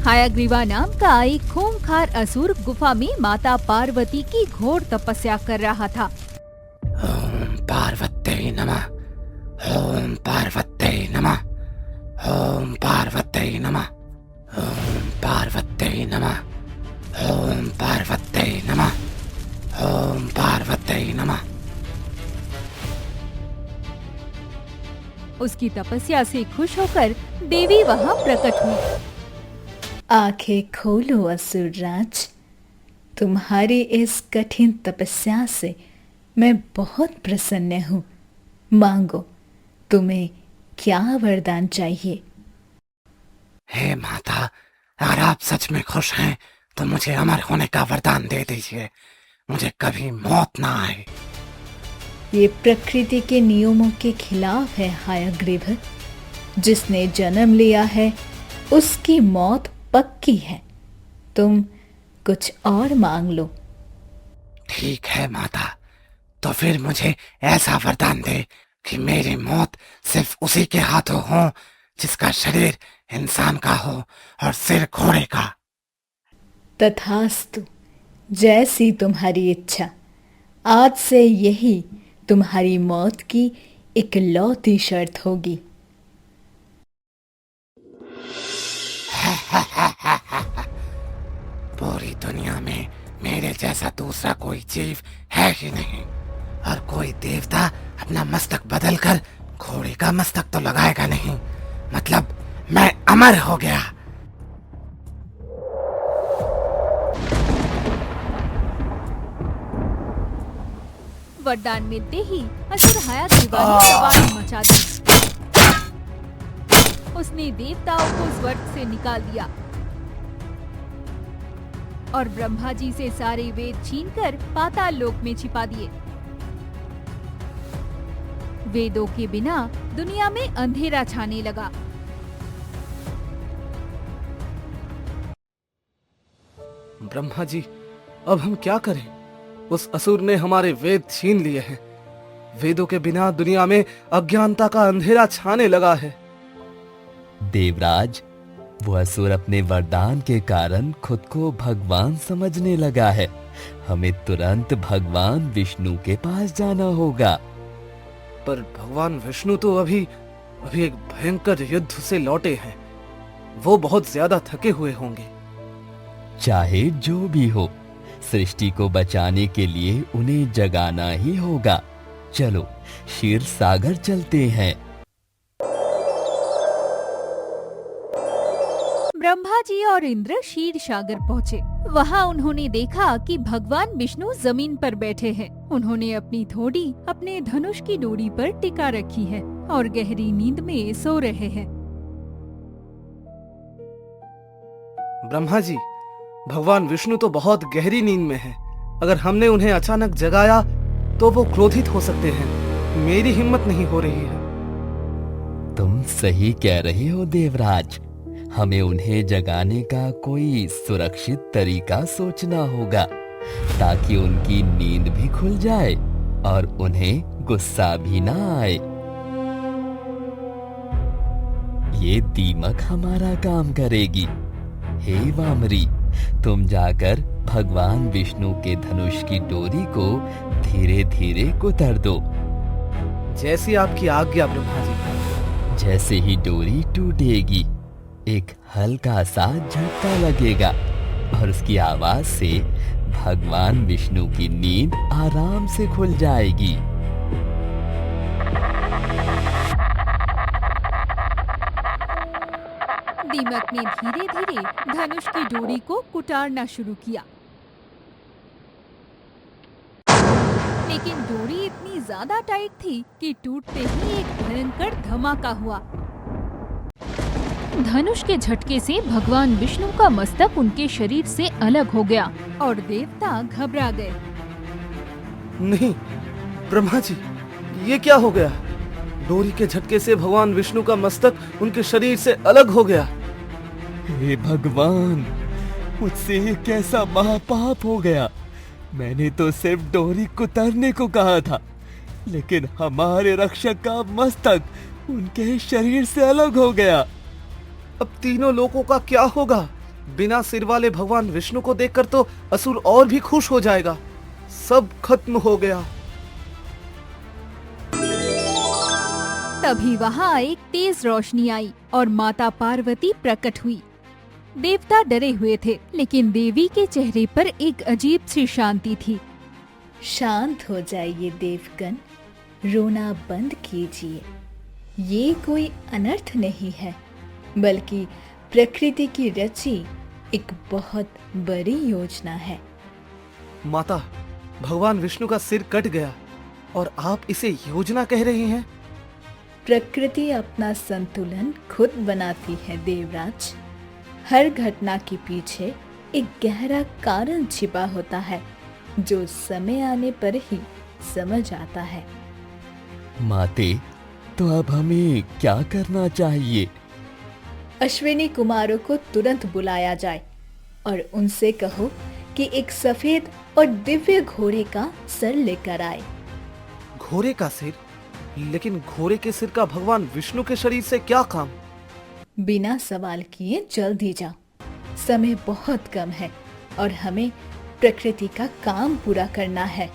हयग्रीवा नाम का एक खूंखार असुर गुफा में माता पार्वती की घोर तपस्या कर रहा था। ओम पार्वती नमः, ओम पार्वती नमः, ओम पार्वती नमः, ओम पार्वती नमः, ओम पार्वती नमः, ओम पार्वती नमः। उसकी तपस्या से खुश होकर देवी वहां प्रकट हुई। आंखें खोलो असुरराज, तुम्हारी इस कठिन तपस्या से मैं बहुत प्रसन्न हूँ। मांगो, तुम्हें क्या वरदान चाहिए? हे माता, अगर आप सच में खुश हैं तो मुझे अमर होने का वरदान दे दीजिए। मुझे कभी मौत ना आए। ये प्रकृति के नियमों के खिलाफ है हयग्रीव। जिसने जन्म लिया है उसकी मौत पक्की है। तुम कुछ और मांग लो। ठीक है माता, तो फिर मुझे ऐसा वरदान दे कि मेरी मौत सिर्फ उसी के हाथों हो जिसका शरीर इंसान का हो और सिर घोड़े का। तथास्तु, जैसी तुम्हारी इच्छा। आज से यही तुम्हारी मौत की इकलौती शर्त होगी। पूरी दुनिया में मेरे जैसा दूसरा कोई जीव है ही नहीं, और कोई देवता अपना मस्तक बदलकर घोड़े का मस्तक तो लगाएगा नहीं। मतलब मैं अमर हो गया। वरदान मिलते ही असुर हयग्रीवा ने तबाही मचा दी। उसने देवताओं को स्वर्ग से निकाल दिया और ब्रह्मा जी से सारे वेद छीनकर पाताल लोक में छिपा दिए। वेदों के बिना दुनिया में अंधेरा छाने लगा। ब्रह्मा जी, अब हम क्या करें? उस असुर ने हमारे वेद छीन लिए हैं। वेदों के बिना दुनिया में अज्ञानता का अंधेरा छाने लगा है। देवराज, वो असुर अपने वरदान के कारण खुद को भगवान समझने लगा है। हमें तुरंत भगवान विष्णु के पास जाना होगा। पर भगवान विष्णु तो अभी एक भयंकर युद्ध से लौटे हैं। वो बहुत ज्यादा थके हुए होंगे। चाहे जो भी हो, सृष्टि को बचाने के लिए उन्हें जगाना ही होगा। चलो क्षीर सागर चलते हैं। ब्रह्मा जी और इंद्र क्षीर सागर पहुँचे। वहाँ उन्होंने देखा कि भगवान विष्णु जमीन पर बैठे हैं। उन्होंने अपनी थोड़ी अपने धनुष की डोरी पर टिका रखी है और गहरी नींद में सो रहे हैं। ब्रह्मा जी, भगवान विष्णु तो बहुत गहरी नींद में हैं। अगर हमने उन्हें अचानक जगाया तो वो क्रोधित हो सकते हैं। मेरी हिम्मत नहीं हो रही है। तुम सही कह रहे हो देवराज। हमें उन्हें जगाने का कोई सुरक्षित तरीका सोचना होगा ताकि उनकी नींद भी खुल जाए और उन्हें गुस्सा भी ना आए। ये दीमक हमारा काम करेगी। हे वामरी, तुम जाकर भगवान विष्णु के धनुष की डोरी को धीरे धीरे कुतर दो। जैसी आपकी आज्ञा ब्रह्मा जी। जैसे ही डोरी टूटेगी, एक हल्का सा झटका लगेगा और उसकी आवाज से भगवान विष्णु की नींद आराम से खुल जाएगी। दीमक ने धीरे धीरे धनुष की डोरी को कुटारना शुरू किया, लेकिन डोरी इतनी ज्यादा टाइट थी कि टूटते ही एक भयंकर धमाका हुआ। धनुष के झटके से भगवान विष्णु का मस्तक उनके शरीर से अलग हो गया और देवता घबरा गए। नहीं ब्रह्मा जी, ये क्या हो गया? डोरी के झटके से भगवान विष्णु का मस्तक उनके शरीर से अलग हो गया। हे भगवान, मुझसे ये कैसा महापाप हो गया। मैंने तो सिर्फ डोरी कुतरने को कहा था, लेकिन हमारे रक्षक का मस्तक उनके शरीर से अलग हो गया। अब तीनों लोगों का क्या होगा? बिना सिर वाले भगवान विष्णु को देखकर तो असुर और भी खुश हो जाएगा। सब खत्म हो गया। तभी वहाँ एक तेज रोशनी आई और माता पार्वती प्रकट हुई। देवता डरे हुए थे, लेकिन देवी के चेहरे पर एक अजीब सी शांति थी। शांत हो जाइए देवगण, रोना बंद कीजिए। ये कोई अनर्थ नहीं है, बल्कि प्रकृति की रची एक बहुत बड़ी योजना है। माता, भगवान विष्णु का सिर कट गया और आप इसे योजना कह रहे हैं? प्रकृति अपना संतुलन खुद बनाती है देवराज। हर घटना के पीछे एक गहरा कारण छिपा होता है, जो समय आने पर ही समझ आता है। माते, तो अब हमें क्या करना चाहिए? अश्विनी कुमारों को तुरंत बुलाया जाए और उनसे कहो कि एक सफेद और दिव्य घोड़े का सर लेकर आए। घोड़े का सिर? लेकिन घोड़े के सिर का भगवान विष्णु के शरीर से क्या काम? बिना सवाल किए जल्दी जाओ, समय बहुत कम है और हमें प्रकृति का काम पूरा करना है।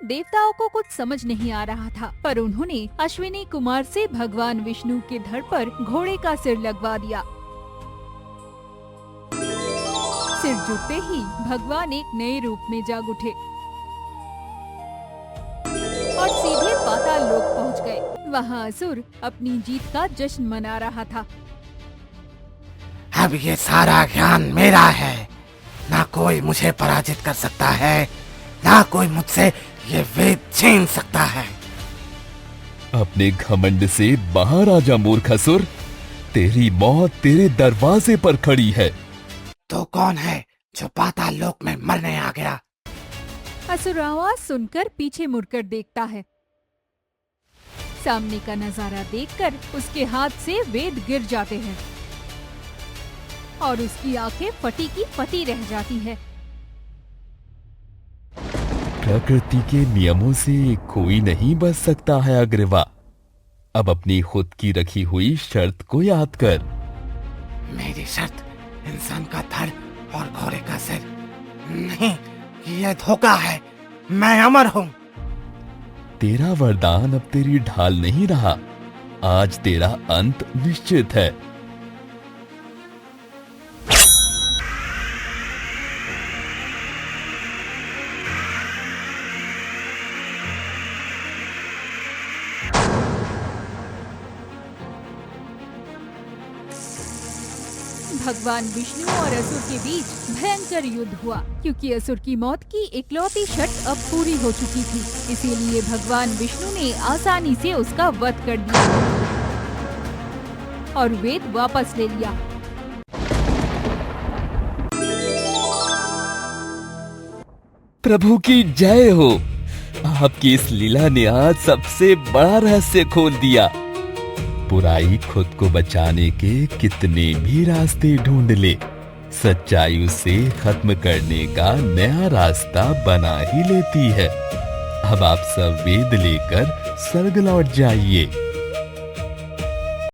देवताओं को कुछ समझ नहीं आ रहा था, पर उन्होंने अश्विनी कुमार से भगवान विष्णु के धड़ पर घोड़े का सिर लगवा दिया। सिर जुटते ही भगवान एक नए रूप में जाग उठे और सीधे पाताल लोक पहुंच गए। वहां असुर अपनी जीत का जश्न मना रहा था। अब ये सारा ज्ञान मेरा है, ना कोई मुझे पराजित कर सकता है, ना कोई मुझसे ये वेद छीन सकता है। अपने घमंड से बाहर आ जा मूर्ख असुर, तेरी मौत तेरे दरवाजे पर खड़ी है। तो कौन है जो पाताल लोक में मरने आ गया? असुर आवाज सुनकर पीछे मुड़कर देखता है। सामने का नजारा देखकर उसके हाथ से वेद गिर जाते हैं और उसकी आंखें फटी की फटी रह जाती है। प्रकृति के नियमों से कोई नहीं बच सकता है अग्रवा। अब अपनी खुद की रखी हुई शर्त को याद कर। मेरी शर्त इंसान का धड़ और घोड़े का सिर नहीं, ये धोखा है। मैं अमर हूँ। तेरा वरदान अब तेरी ढाल नहीं रहा, आज तेरा अंत निश्चित है। भगवान विष्णु और असुर के बीच भयंकर युद्ध हुआ, क्योंकि असुर की मौत की इकलौती शर्त अब पूरी हो चुकी थी। इसीलिए भगवान विष्णु ने आसानी से उसका वध कर दिया और वेद वापस ले लिया। प्रभु की जय हो। आपकी इस लीला ने आज सबसे बड़ा रहस्य खोल दिया। बुराई खुद को बचाने के कितने भी रास्ते ढूंढ ले, सच्चाई उसे खत्म करने का नया रास्ता बना ही लेती है। अब आप सब वेद लेकर स्वर्ग लौट जाइए।